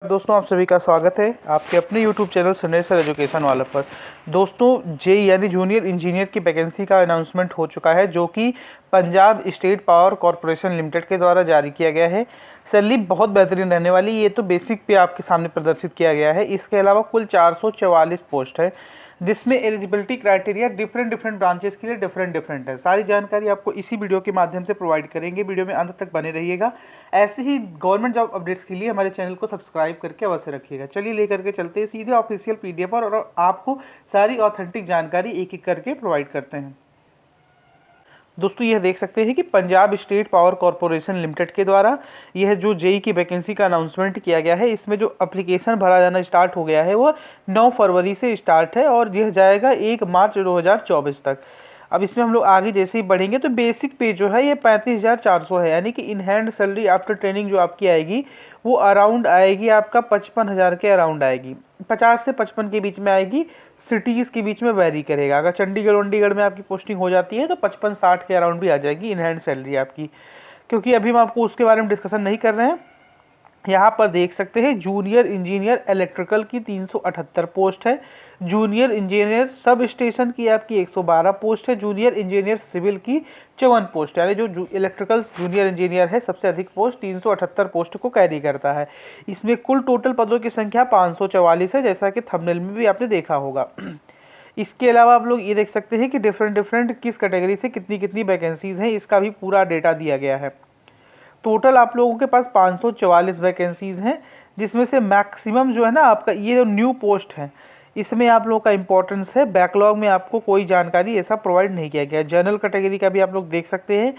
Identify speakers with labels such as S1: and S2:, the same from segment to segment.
S1: दोस्तों, आप सभी का स्वागत है आपके अपने YouTube channel Sanjay sir education वाला पर। दोस्तों, जेई यानी जूनियर इंजीनियर की वैकेंसी का अनाउंसमेंट हो चुका है, जो कि Punjab state power corporation limited के द्वारा जारी किया गया है। सैलरी बहुत बेहतरीन रहने वाली, ये तो बेसिक पे आपके सामने प्रदर्शित किया गया है। इसके अलावा कुल 444 पोस्ट है, जिसमें एलिजिबिलिटी क्राइटेरिया डिफरेंट ब्रांचेस के लिए डिफरेंट है। सारी जानकारी आपको इसी वीडियो के माध्यम से प्रोवाइड करेंगे। वीडियो में अंत तक बने रहिएगा। ऐसे ही गवर्नमेंट जॉब अपडेट्स के लिए हमारे चैनल को सब्सक्राइब करके अवश्य रखिएगा। चलिए लेकर के चलते हैं सीधे ऑफिशियल पीडीएफ पर, और आपको सारी ऑथेंटिक जानकारी एक एक करके प्रोवाइड करते हैं। दोस्तों, यह देख सकते हैं कि Punjab state power corporation limited के द्वारा यह जो जेई की वैकेंसी का अनाउंसमेंट किया गया है, इसमें जो एप्लीकेशन भरा जाना स्टार्ट हो गया है वो 9 फरवरी से स्टार्ट है और यह जाएगा 1 मार्च 2024 तक। अब इसमें हम लोग आगे जैसे ही बढ़ेंगे तो बेसिक पे जो है ये 35,400 है, यानी कि in hand salary after training जो आपकी आएगी वो अराउंड आएगी आपका 55,000 के अराउंड आएगी। 50 से 55 के बीच में आएगी। सिटीज़ के बीच में वेरी करेगा। अगर चंडीगढ़ में आपकी पोस्टिंग हो जाती है तो 55-60 के अराउंड भी आ जाएगी इन हैंड सैलरी आपकी। क्योंकि अभी हम आपको उसके बारे में डिस्कशन नहीं कर रहे हैं। यहाँ पर देख सकते हैं जूनियर इंजीनियर इलेक्ट्रिकल की 378 पोस्ट है, जूनियर इंजीनियर सब स्टेशन की आपकी 112 पोस्ट है, जूनियर इंजीनियर सिविल की 54 पोस्ट है। यानी जो इलेक्ट्रिकल जूनियर इंजीनियर है सबसे अधिक पोस्ट 378 पोस्ट को कैरी करता है। इसमें कुल टोटल पदों की संख्या 544 है, जैसा कि थंबनेल में भी आपने देखा होगा। इसके अलावा आप लोग ये देख सकते हैं कि डिफरेंट किस कैटेगरी से कितनी कितनी वैकेंसीज हैं, इसका भी पूरा डेटा दिया गया है। टोटल आप लोगों के पास 544 वैकेंसीज हैं, जिसमें से मैक्सिमम जो है ना आपका ये जो न्यू पोस्ट है इसमें आप लोगों का इंपॉर्टेंस है। बैकलॉग में आपको कोई जानकारी ऐसा प्रोवाइड नहीं किया गया। जनरल कैटेगरी का भी आप लोग देख सकते हैं।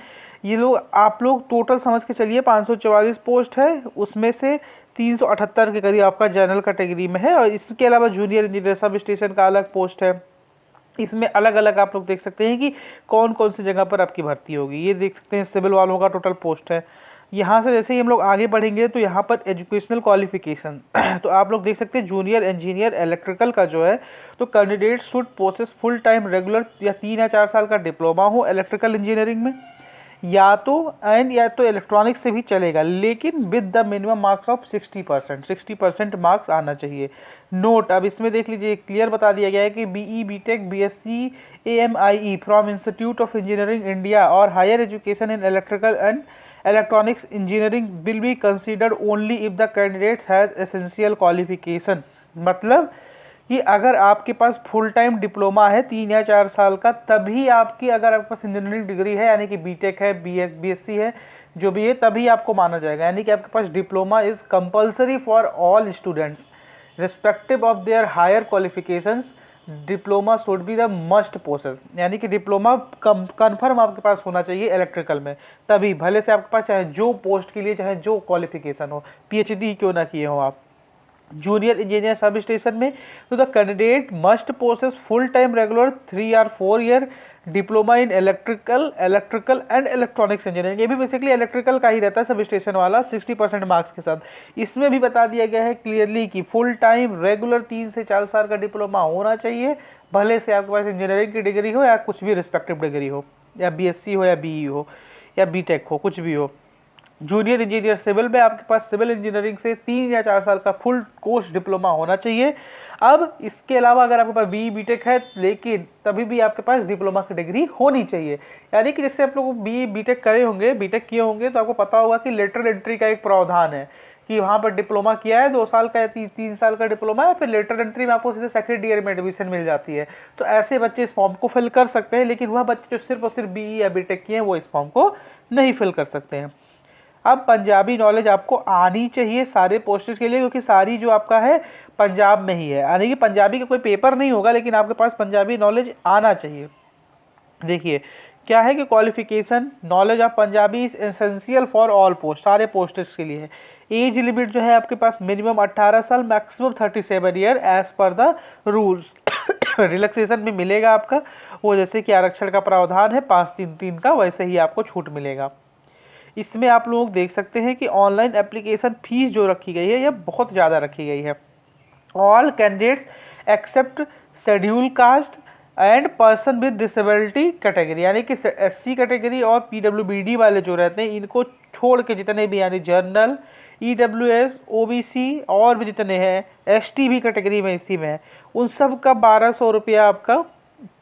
S1: ये लोग आप लोग टोटल समझ के चलिए 544 पोस्ट है, उसमें से 378 के करीब आपका जनरल कैटेगरी में है। और इसके अलावा जूनियर इंजीनियर सब स्टेशन का अलग पोस्ट है। इसमें अलग अलग आप लोग देख सकते हैं कि कौन कौन सी जगह पर आपकी भर्ती होगी। ये देख सकते हैं सिविल वालों का टोटल पोस्ट है। यहाँ से जैसे ही हम लोग आगे बढ़ेंगे तो यहाँ पर एजुकेशनल क्वालिफिकेशन तो आप लोग देख सकते हैं जूनियर इंजीनियर इलेक्ट्रिकल का जो है तो candidate should possess full time regular या 3 या 4 साल का डिप्लोमा हो इलेक्ट्रिकल इंजीनियरिंग में, या तो इलेक्ट्रॉनिक्स से भी चलेगा, लेकिन with the minimum marks of 60% marks आना चाहिए। नोट, अब इसमें देख लीजिए क्लियर बता दिया गया है कि BE BTech BSc AMIE from institute of engineering India और higher education in electrical and electronics engineering will be considered only if the candidate has essential qualification. मतलब कि अगर आपके पास फुल टाइम डिप्लोमा है 3 या 4 साल का, तभी आपकी, अगर आपके पास इंजीनियरिंग डिग्री है यानी कि बीटेक है बीएससी है जो भी है, तभी आपको माना जाएगा। यानी कि आपके पास diploma is compulsory for all students respective of their higher qualifications. Diploma should be the must process, यानी कि डिप्लोमा कन्फर्म आपके पास होना चाहिए इलेक्ट्रिकल में, तभी भले से आपके पास चाहे जो पोस्ट के लिए चाहे जो क्वालिफिकेशन हो, PhD क्यों ना किए हो आप। जूनियर इंजीनियर सब स्टेशन में तो the candidate must possess full time regular 3 और 4 year diploma in electrical and electronics engineering. ये भी बेसिकली इलेक्ट्रिकल का ही रहता है सब स्टेशन वाला 60% मार्क्स के साथ। इसमें भी बता दिया गया है क्लियरली कि फुल टाइम रेगुलर 3 से 4 साल का डिप्लोमा होना चाहिए, भले से आपके पास इंजीनियरिंग की डिग्री हो या कुछ भी रिस्पेक्टिव डिग्री हो, या BSc हो या BE हो या बीटेक हो, कुछ भी हो। जूनियर इंजीनियर सिविल में आपके पास सिविल इंजीनियरिंग से 3 या 4 साल का फुल कोर्स डिप्लोमा होना चाहिए। अब इसके अलावा अगर आपके पास BE बीटेक है, लेकिन तभी भी आपके पास डिप्लोमा की डिग्री होनी चाहिए। यानी कि जैसे आप लोग BE बीटेक करे होंगे, बीटेक किए होंगे, तो आपको पता होगा कि लेटरल एंट्री का एक प्रावधान है कि वहाँ पर डिप्लोमा किया है 2 साल का या 3 साल का डिप्लोमा है, फिर लेटरल एंट्री में आपको सीधे सेकेंड ईयर में एडमिशन मिल जाती है। तो ऐसे बच्चे इस फॉर्म को फिल कर सकते हैं, लेकिन वह बच्चे जो सिर्फ और सिर्फ BE या बीटेक किए हैं वो इस फॉर्म को नहीं फिल कर सकते हैं। अब पंजाबी नॉलेज आपको आनी चाहिए सारे पोस्ट्स के लिए, क्योंकि सारी जो आपका है पंजाब में ही है। यानी कि पंजाबी का कोई पेपर नहीं होगा, लेकिन आपके पास पंजाबी नॉलेज आना चाहिए। देखिए क्या है कि qualification knowledge of Punjabi is essential for all post, सारे पोस्ट्स के लिए है। एज लिमिट जो है आपके पास मिनिमम 18 साल, maximum 37 year age per the rules. Relaxation भी मिलेगा आपका, वो जैसे कि आरक्षण का प्रावधान है 5-3-3 का, वैसे ही आपको छूट मिलेगा। इसमें आप लोग देख सकते हैं कि ऑनलाइन एप्लीकेशन फीस जो रखी गई है यह बहुत ज़्यादा रखी गई है। All candidates except schedule caste and person with disability category, यानी कि SC कैटेगरी और PWBD वाले जो रहते हैं इनको छोड़ के जितने भी, यानी जनरल EWS, OBC और भी जितने हैं, ST भी कैटेगरी में इसी में है, उन सब का 1200 रुपया आपका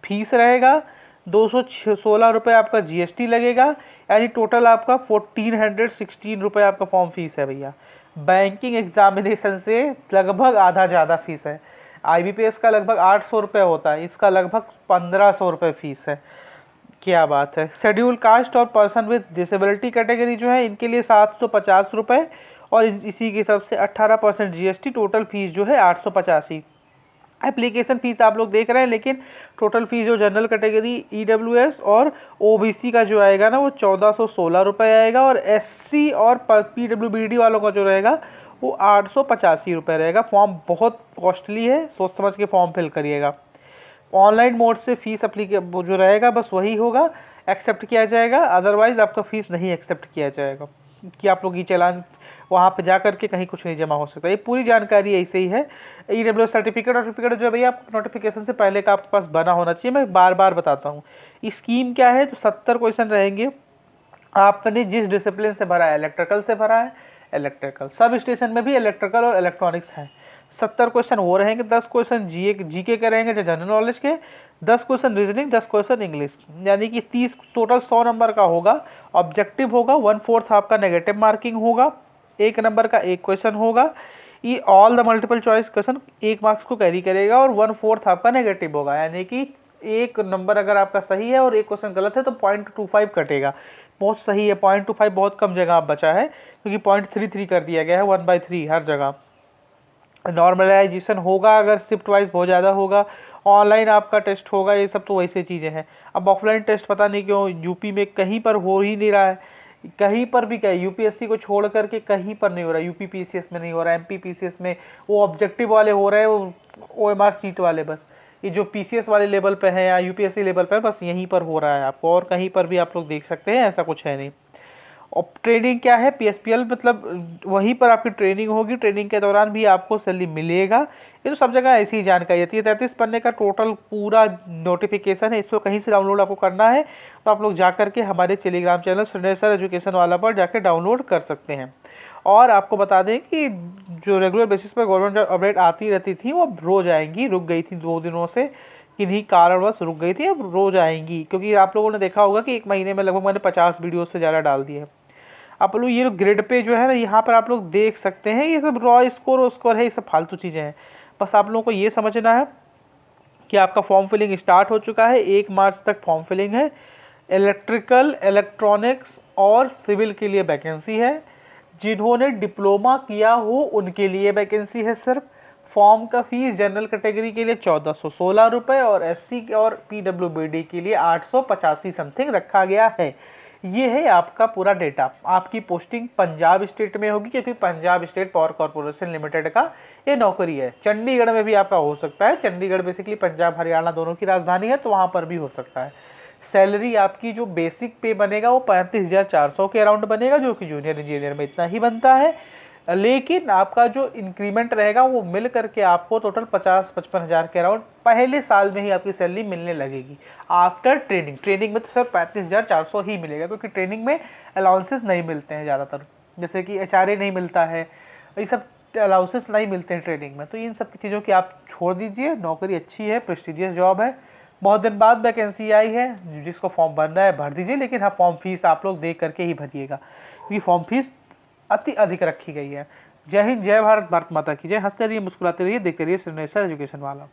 S1: फीस रहेगा, 216 रुपये आपका GST लगेगा, यानी टोटल आपका 1416 रुपये आपका फॉर्म फीस है भैया। बैंकिंग एग्जामिनेशन से लगभग आधा ज़्यादा फीस है। IBPS का लगभग 800 रुपये होता है, इसका लगभग 1500 रुपये फीस है। क्या बात है। शेड्यूल कास्ट और पर्सन विद डिसेबिलिटी कैटेगरी जो है इनके लिए 750 रुपये और इसी के हिसाब से 18% GST, टोटल फीस जो है 885। एप्लीकेशन फीस आप लोग देख रहे हैं, लेकिन टोटल फीस जो जनरल कैटेगरी EWS और OBC का जो आएगा ना वो 1416 रुपये आएगा, और SC और PWBD वालों का जो रहेगा वो 885 रुपये रहेगा। फॉर्म बहुत कॉस्टली है, सोच समझ के फॉर्म फिल करिएगा। ऑनलाइन मोड से फीस जो रहेगा बस वही होगा, एक्सेप्ट किया जाएगा, अदरवाइज आपका फीस नहीं एक्सेप्ट किया जाएगा कि आप लोग ये चालान वहाँ पे जा करके कहीं कुछ नहीं जमा हो सकता। ये पूरी जानकारी ऐसे ही है। EWS सर्टिफिकेट जो है भैया आपको नोटिफिकेशन से पहले का आपके पास बना होना चाहिए, मैं बार बार बताता हूँ। स्कीम क्या है, तो 70 क्वेश्चन रहेंगे। आपने जिस डिसिप्लिन से भरा है, इलेक्ट्रिकल से भरा है, इलेक्ट्रिकल, सब स्टेशन में भी इलेक्ट्रिकल और इलेक्ट्रॉनिक्स है। 70 क्वेश्चन वो रहेंगे, 10 क्वेश्चन जीके के रहेंगे जो जनरल नॉलेज के, 10 क्वेश्चन रीजनिंग, 10 क्वेश्चन इंग्लिश, यानी कि 30, टोटल 100 नंबर का होगा। ऑब्जेक्टिव होगा, 1/4 आपका नेगेटिव मार्किंग होगा, 1 नंबर का 1 क्वेश्चन होगा। ये all the multiple choice question 1 marks को कैरी करेगा और 1/4 आपका नेगेटिव होगा, यानी कि 1 नंबर अगर आपका सही है और 1 क्वेश्चन गलत है तो 0.25 कटेगा। बहुत सही है, 0.25 बहुत कम जगह आप बचा है, क्योंकि 0.33 कर दिया गया है, 1/3 हर जगह। नॉर्मलाइजेशन होगा अगर शिफ्ट वाइज बहुत ज़्यादा होगा, ऑनलाइन आपका टेस्ट होगा, ये सब तो वैसे चीज़ें हैं। अब ऑफलाइन टेस्ट पता नहीं क्यों यूपी में कहीं पर हो ही नहीं रहा है, कहीं पर भी क्या है, UPSC को छोड़ करके कहीं पर नहीं हो रहा है। UP PCS में नहीं हो रहा है, MP PCS में वो ऑब्जेक्टिव वाले हो रहे हैं, वो OMR सीट वाले, बस ये जो PCS वाले लेवल पे है या UPSC लेवल पे है, बस यहीं पर हो रहा है आपको, और कहीं पर भी आप लोग देख सकते हैं, ऐसा कुछ है नहीं। और ट्रेनिंग क्या है, PSPL मतलब वहीं पर आपकी ट्रेनिंग होगी, ट्रेनिंग के दौरान भी आपको सैलरी मिलेगा। ये तो सब जगह ऐसी ही जानकारी आती है। 33 पन्ने का टोटल पूरा नोटिफिकेशन है, इसको कहीं से डाउनलोड आपको करना है तो आप लोग जा करके हमारे टेलीग्राम चैनल सर एजुकेशन वाला पर जाकर डाउनलोड कर सकते हैं। और आपको बता दें कि जो रेगुलर बेसिस पर गवर्नमेंट जॉब अपडेट आती रहती थी वो अब रोज आएंगी, रुक गई थी 2 दिनों से, किन्हीं कारणवश रुक गई थी, अब रोज आएंगी, क्योंकि आप लोगों ने देखा होगा कि 1 महीने में लगभग मैंने 50 वीडियो से ज़्यादा डाल दिए हैं। आप लोग ये ग्रिड पे जो है ना, यहाँ पर आप लोग देख सकते हैं, ये सब रॉ स्कोर है, ये सब फालतू चीज़ें हैं। बस आप लोगों को ये समझना है कि आपका फॉर्म फिलिंग स्टार्ट हो चुका है, 1 मार्च तक फॉर्म फिलिंग है। इलेक्ट्रिकल, इलेक्ट्रॉनिक्स और सिविल के लिए वैकेंसी है। जिन्होंने डिप्लोमा किया हो उनके लिए वैकेंसी है सिर्फ। फॉर्म का फीस जनरल कैटेगरी के लिए 1416 रुपये और SC और PWBD के लिए 885 समथिंग रखा गया है। ये है आपका पूरा डेटा। आपकी पोस्टिंग पंजाब स्टेट में होगी, क्योंकि Punjab state power corporation limited का ये नौकरी है। चंडीगढ़ में भी आपका हो सकता है, चंडीगढ़ बेसिकली पंजाब हरियाणा दोनों की राजधानी है, तो वहाँ पर भी हो सकता है। सैलरी आपकी जो बेसिक पे बनेगा वो 35,400 के अराउंड बनेगा, जो कि जूनियर इंजीनियर में इतना ही बनता है। लेकिन आपका जो इंक्रीमेंट रहेगा वो मिल करके आपको टोटल 50-55 हज़ार के अराउंड पहले साल में ही आपकी सैलरी मिलने लगेगी। आफ्टर ट्रेनिंग में तो सर 35,400 ही मिलेगा, क्योंकि ट्रेनिंग में अलाउंसेस नहीं मिलते हैं ज़्यादातर, जैसे कि HRA नहीं मिलता है, ये सब अलाउंसेस नहीं मिलते हैं ट्रेनिंग में। तो इन सब चीज़ों की आप छोड़ दीजिए, नौकरी अच्छी है, प्रेस्टिजियस जॉब है, बहुत दिन बाद वैकेंसी आई है, जिसको फॉर्म भरना है भर दीजिए, लेकिन हाँ फॉर्म फीस आप लोग देख करके ही भरिएगा, क्योंकि फॉर्म फीस अति अधिक रखी गई है। जय हिंद, जय भारत, भारत माता की जय। हंसते रहिए, मुस्कुराते रहिए, देखते रहिए सर एजुकेशन वाला।